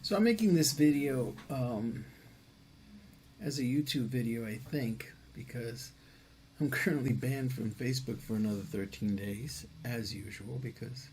So I'm making this video as a YouTube video, I think, because I'm currently banned from Facebook for another 13 days, as usual, because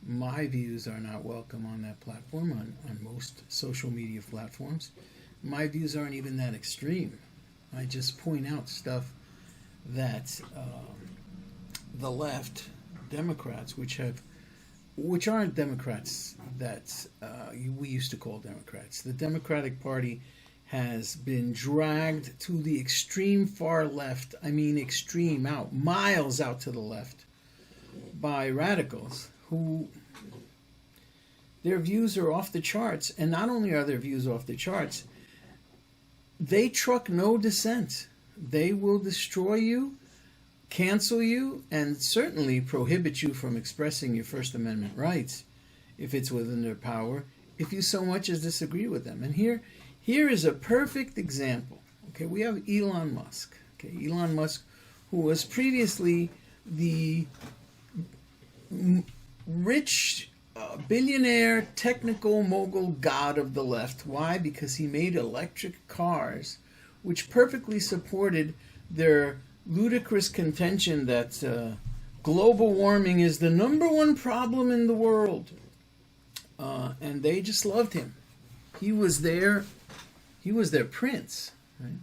my views are not welcome on that platform, on most social media platforms. My views aren't even that extreme. I just point out stuff that the left, Democrats, which aren't Democrats that we used to call Democrats. The Democratic Party has been dragged to the extreme far left, I mean extreme, miles out to the left, by radicals who, their views are off the charts. And not only are their views off the charts, they truck no dissent. They will destroy you, cancel you, and certainly prohibit you from expressing your First Amendment rights if it's within their power, if you so much as disagree with them. And here is a perfect example. Okay, we have Elon Musk. Okay, Elon Musk, who was previously the rich billionaire technical mogul god of the left. Why? Because he made electric cars which perfectly supported their ludicrous contention that global warming is the #1 problem in the world. And they just loved him. He was their prince. Right?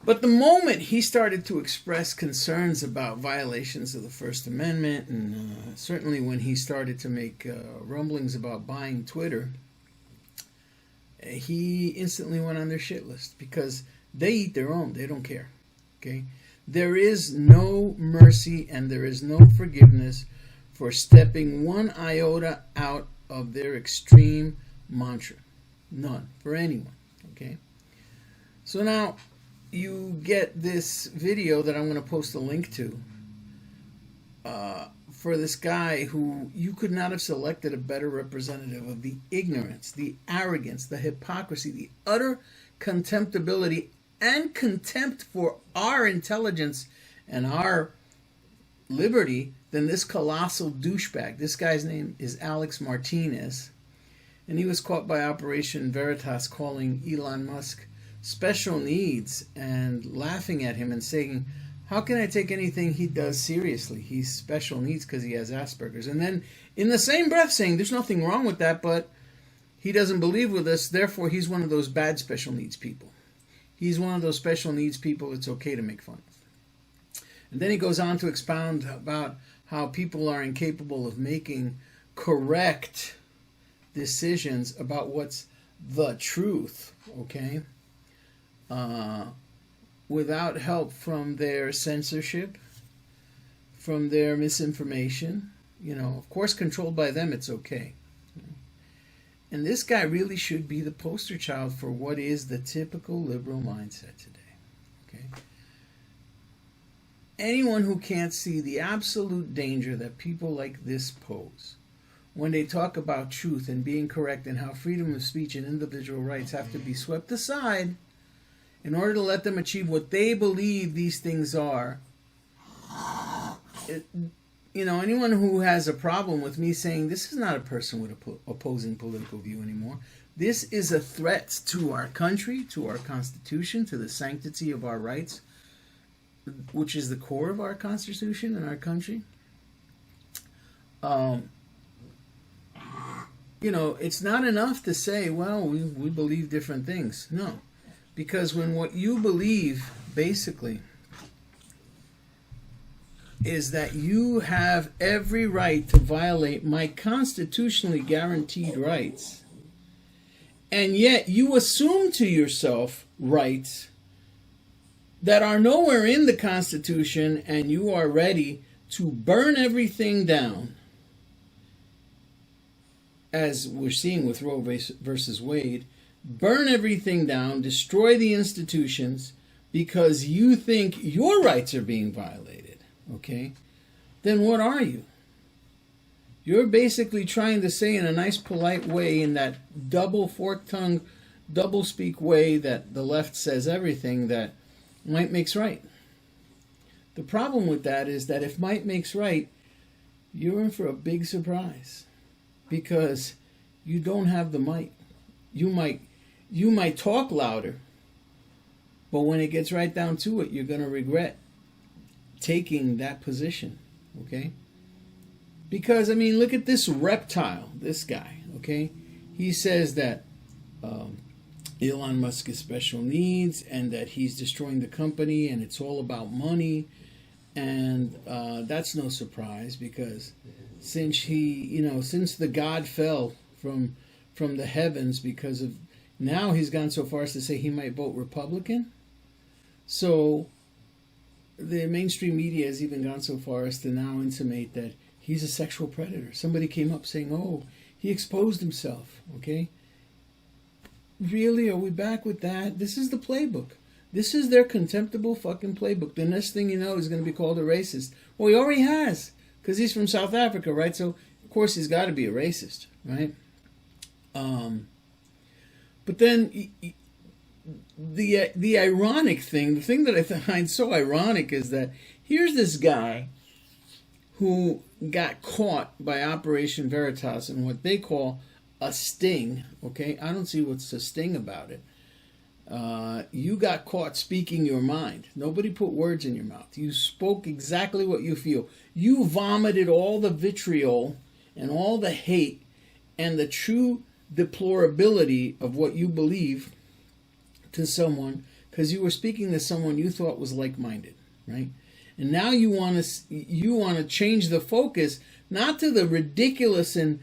But the moment he started to express concerns about violations of the First Amendment, and certainly when he started to make rumblings about buying Twitter, he instantly went on their shit list, because they eat their own. They don't care. Okay? There is no mercy and there is no forgiveness for stepping one iota out of their extreme mantra. None. For anyone. Okay? So now you get this video that I'm going to post a link to for this guy who you could not have selected a better representative of the ignorance, the arrogance, the hypocrisy, the utter contemptibility and contempt for our intelligence and our liberty than this colossal douchebag. This guy's name is Alex Martinez, and he was caught by Operation Veritas calling Elon Musk special needs and laughing at him and saying, how can I take anything he does seriously? He's special needs because he has Asperger's. And then in the same breath saying there's nothing wrong with that, but he doesn't believe with us, therefore he's one of those bad special needs people. He's one of those special needs people it's okay to make fun of. And then he goes on to expound about how people are incapable of making correct decisions about what's the truth, okay? Without help from their censorship, from their misinformation. You know, of course, controlled by them, it's okay. And this guy really should be the poster child for what is the typical liberal mindset today. Okay? Anyone who can't see the absolute danger that people like this pose when they talk about truth and being correct and how freedom of speech and individual rights have to be swept aside in order to let them achieve what they believe these things are. Anyone who has a problem with me saying this is not a person with an opposing political view anymore. This is a threat to our country, to our Constitution, to the sanctity of our rights, which is the core of our Constitution and our country. It's not enough to say, well, we believe different things. No. Because when what you believe, basically, is that you have every right to violate my constitutionally guaranteed rights, and yet you assume to yourself rights that are nowhere in the Constitution, and you are ready to burn everything down, as we're seeing with Roe versus Wade, burn everything down, destroy the institutions because you think your rights are being violated, okay? Then what are you? You're basically trying to say in a nice polite way, in that double fork-tongued, double-speak way that the left says everything, that might makes right. The problem with that is that if might makes right, you're in for a big surprise, because you don't have the might. You might talk louder, but when it gets right down to it, you're going to regret taking that position, okay? Because, I mean, look at this reptile, this guy, okay? He says that Elon Musk has special needs and that he's destroying the company and it's all about money. And that's no surprise because since since the God fell from the heavens because of, now he's gone so far as to say he might vote Republican. So the mainstream media has even gone so far as to now intimate that he's a sexual predator. Somebody came up saying, oh, he exposed himself, okay? Really? Are we back with that? This is the playbook. This is their contemptible fucking playbook. The next thing you know, he's going to be called a racist. Well, he already has, because he's from South Africa, right? So, of course, he's got to be a racist, right? But then the ironic thing, the thing that I find so ironic is that here's this guy who got caught by Operation Veritas in what they call a sting, okay? I don't see what's a sting about it. You got caught speaking your mind. Nobody put words in your mouth. You spoke exactly what you feel. You vomited all the vitriol and all the hate and the true deplorability of what you believe to someone because you were speaking to someone you thought was like-minded, right? And now you want to change the focus not to the ridiculous and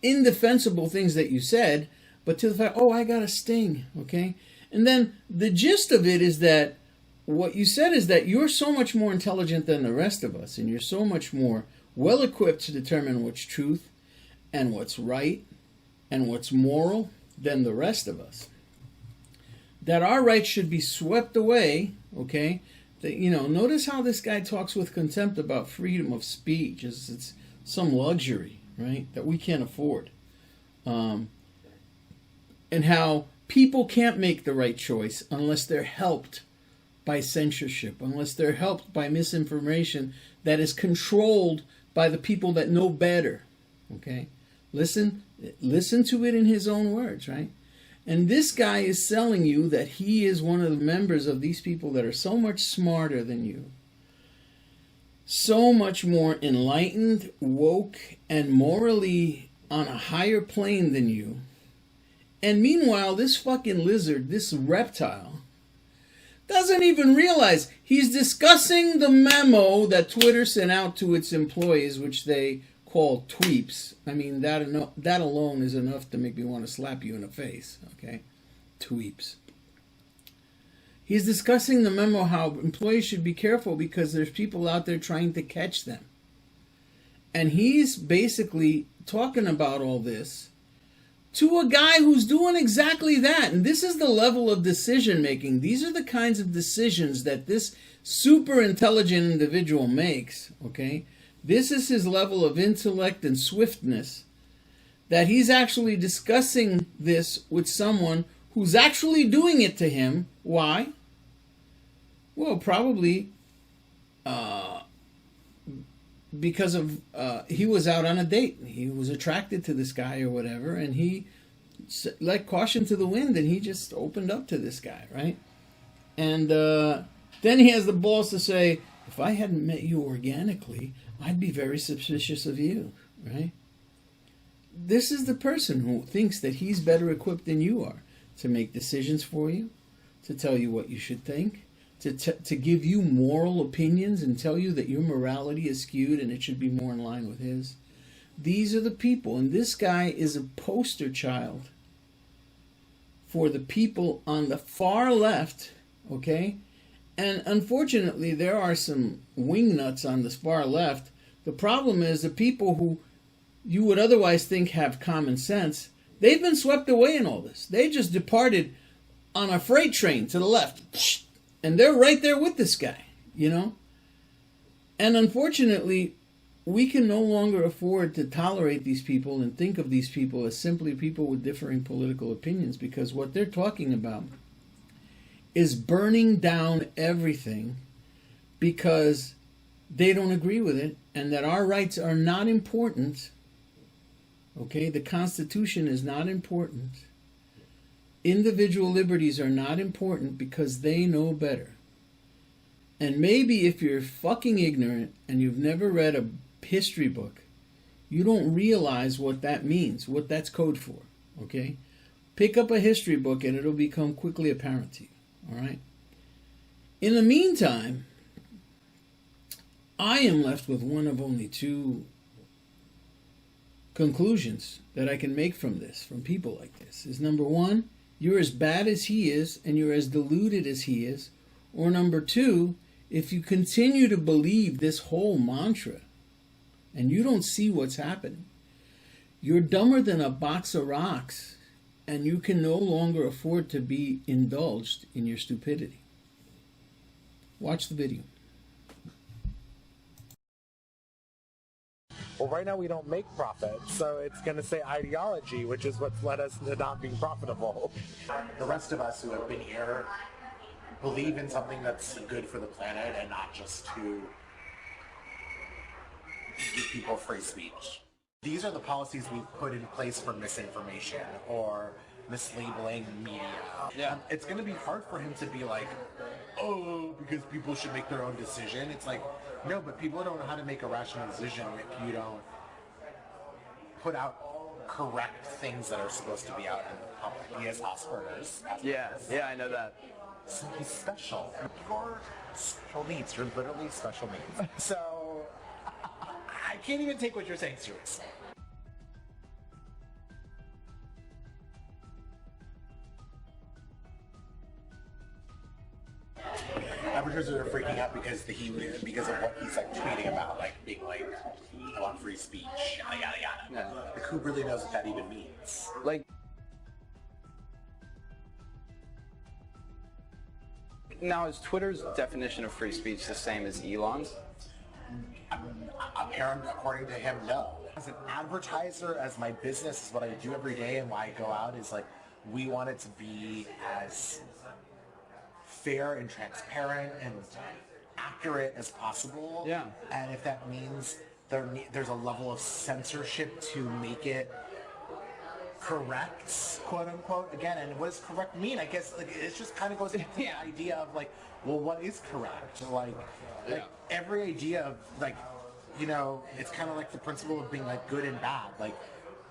indefensible things that you said, but to the fact, oh, I got a sting, okay? And then the gist of it is that what you said is that you're so much more intelligent than the rest of us, and you're so much more well-equipped to determine what's truth and what's right and what's moral than the rest of us. That our rights should be swept away, okay? That, notice how this guy talks with contempt about freedom of speech. It's some luxury, right, that we can't afford. And how people can't make the right choice unless they're helped by censorship, unless they're helped by misinformation that is controlled by the people that know better. Okay? Listen to it in his own words, right? And this guy is selling you that he is one of the members of these people that are so much smarter than you, so much more enlightened, woke, and morally on a higher plane than you. And meanwhile, this fucking lizard, this reptile, doesn't even realize he's discussing the memo that Twitter sent out to its employees, which they call tweeps. I mean, that alone is enough to make me want to slap you in the face, okay? Tweeps. He's discussing the memo how employees should be careful because there's people out there trying to catch them. And he's basically talking about all this to a guy who's doing exactly that. And this is the level of decision making. These are the kinds of decisions that this super intelligent individual makes, okay? This is his level of intellect and swiftness, that he's actually discussing this with someone who's actually doing it to him. Why? Well, probably because of he was out on a date. He was attracted to this guy or whatever, and he, like caution to the wind, and he just opened up to this guy, right? And then he has the balls to say, if I hadn't met you organically, I'd be very suspicious of you, right? This is the person who thinks that he's better equipped than you are to make decisions for you, to tell you what you should think, to give you moral opinions and tell you that your morality is skewed and it should be more in line with his. These are the people, and this guy is a poster child for the people on the far left, okay? And unfortunately, there are some wingnuts on the far left. The problem is the people who you would otherwise think have common sense, they've been swept away in all this. They just departed on a freight train to the left. And they're right there with this guy, And unfortunately, we can no longer afford to tolerate these people and think of these people as simply people with differing political opinions, because what they're talking about is burning down everything because they don't agree with it, and that our rights are not important Okay? The Constitution is not important. Individual liberties are not important because they know better. And maybe if you're fucking ignorant and you've never read a history book, you don't realize what that means, what that's code for. Okay? Pick up a history book and it'll become quickly apparent to you. All right? In the meantime, I am left with one of only two conclusions that I can make from this, from people like this. Is number one, you're as bad as he is and you're as deluded as he is. Or number two, if you continue to believe this whole mantra and you don't see what's happening, you're dumber than a box of rocks and you can no longer afford to be indulged in your stupidity. Watch the video. Well, right now we don't make profit, so it's going to say ideology, which is what's led us to not being profitable. The rest of us who have been here believe in something that's good for the planet and not just to give people free speech. These are the policies we've put in place for misinformation or mislabeling media. Yeah. It's going to be hard for him to be like, oh, because people should make their own decision. It's like, no, but people don't know how to make a rational decision if you don't put out correct things that are supposed to be out in the public. He has Asperger's. Yeah, I know that. So he's special. You're special needs. You're literally special needs. So I can't even take what you're saying seriously. Advertisers are freaking out because of what he's like tweeting about, like being like, I want free speech, yada yada yada. Yeah. Like, who really knows what that even means? Like, now is Twitter's definition of free speech the same as Elon's? Apparently, according to him, no. As an advertiser, as my business is what I do every day and why I go out is like, we want it to be as fair and transparent and accurate as possible. Yeah. And if that means there's a level of censorship to make it correct, quote unquote, again, and what does correct mean? I guess like it just kind of goes into the idea of like, well, what is correct? Like every idea of like, you know, it's kind of like the principle of being like good and bad. Like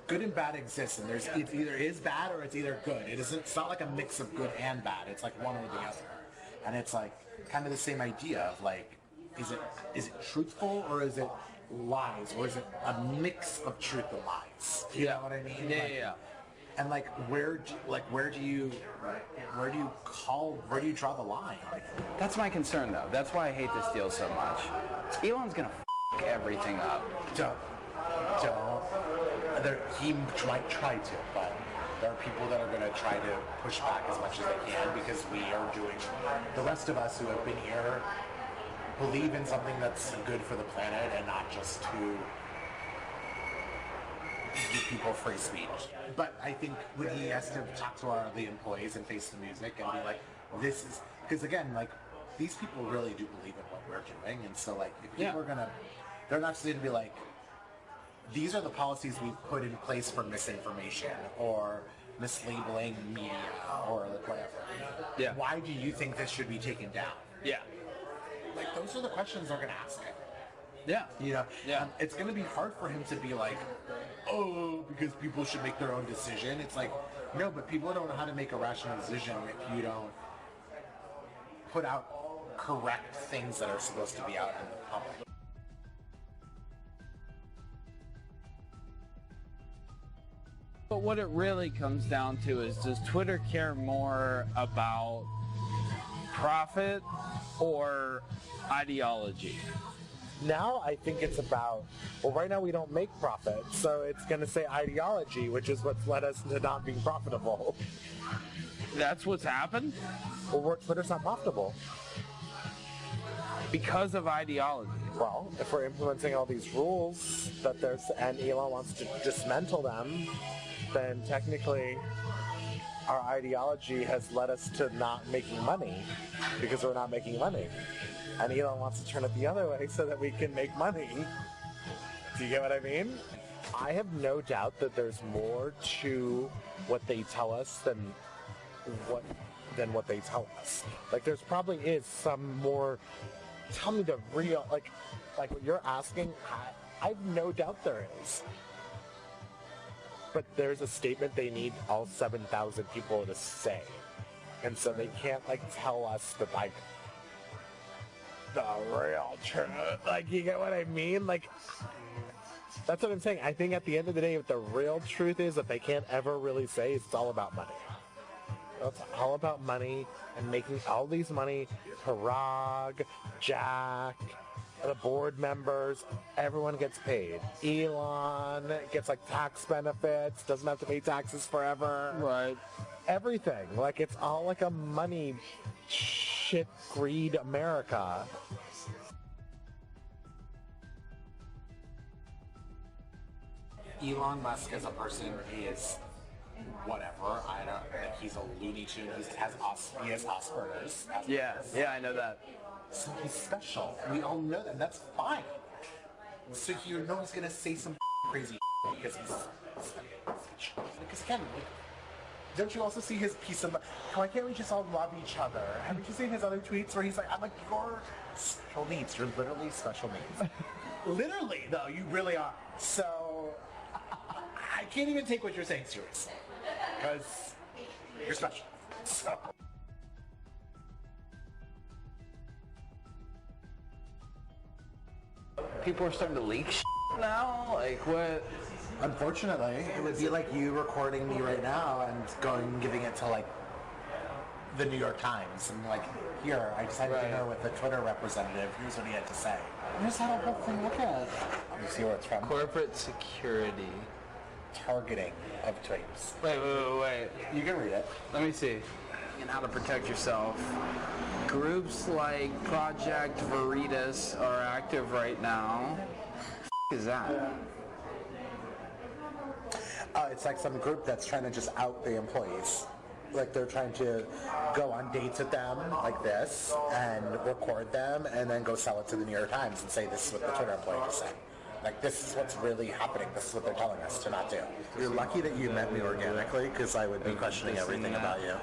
good and bad exists, and it either is bad or it's either good. It's not like a mix of good and bad. It's like one or the other. And it's like kind of the same idea of like, is it truthful or is it lies, or is it a mix of truth and lies? You know what I mean? Yeah. And like, where do you draw the line? Like, That's my concern, though. That's why I hate this deal so much. Elon's gonna f everything up. don't. He might try to, but there are people that are going to try to push back as much as they can because we are doing. The rest of us who have been here believe in something that's good for the planet and not just to give people free speech. But I think when he has to talk to the employees and face the music and be like, this is, because again, like, these people really do believe in what we're doing, and so like, if people are they're not just going to be like, these are the policies we've put in place for misinformation or mislabeling media or like whatever. Yeah. Why do you think this should be taken down? Yeah. Like, those are the questions they're going to ask him. Yeah. You know, Yeah. It's going to be hard for him to be like, oh, because people should make their own decision. It's like, no, but people don't know how to make a rational decision if you don't put out correct things that are supposed to be out in the public. But what it really comes down to is, does Twitter care more about profit or ideology? Now I think it's about, well, right now we don't make profit, so it's going to say ideology, which is what's led us to not being profitable. That's what's happened? Well, Twitter's not profitable. Because of ideology. Well, if we're implementing all these rules and Elon wants to dismantle them, then technically our ideology has led us to not making money because we're not making money. And Elon wants to turn it the other way so that we can make money. Do you get what I mean? I have no doubt that there's more to what they tell us than what they tell us. Like, there's probably is some more. Tell me the real, like what you're asking. I have no doubt there is. But there's a statement they need all 7,000 people to say, and so they can't like tell us that like the real truth. Like, you get what I mean? Like, that's what I'm saying. I think at the end of the day, what the real truth is that they can't ever really say, it's all about money. It's all about money and making all these money. Parag, Jack, the board members, everyone gets paid. Elon gets like tax benefits, doesn't have to pay taxes forever. Right. Everything. Like, it's all like a money shit greed America. Elon Musk as a person is whatever. I don't like, he's a Looney Tune. He has Asperger's. Yeah, I know that. So he's special. We all know that. That's fine. So you know he's gonna say some crazy because he's because again, like, don't you also see his piece of why can't we just all love each other? Haven't you seen his other tweets where he's like, I'm like, you're special needs. You're literally special needs. Literally, though, you really are. So I can't even take what you're saying seriously because you're special. So. People are starting to leak now? Like, what? Unfortunately, it would be like you recording me right now and going and giving it to like the New York Times and like, here, I just had dinner with the Twitter representative. Here's what he had to say. I just had a whole thing look at it. You see where it's from? Corporate security. Targeting of tweets. Wait. You can read it. Let me see. And how to protect yourself. Groups like Project Veritas are active right now. What is that? It's like some group that's trying to just out the employees. Like, they're trying to go on dates with them like this and record them and then go sell it to the New York Times and say, this is what the Twitter employee just said. Like, this is what's really happening. This is what they're telling us to not do. You're lucky that you met me organically, because I would be questioning everything about you.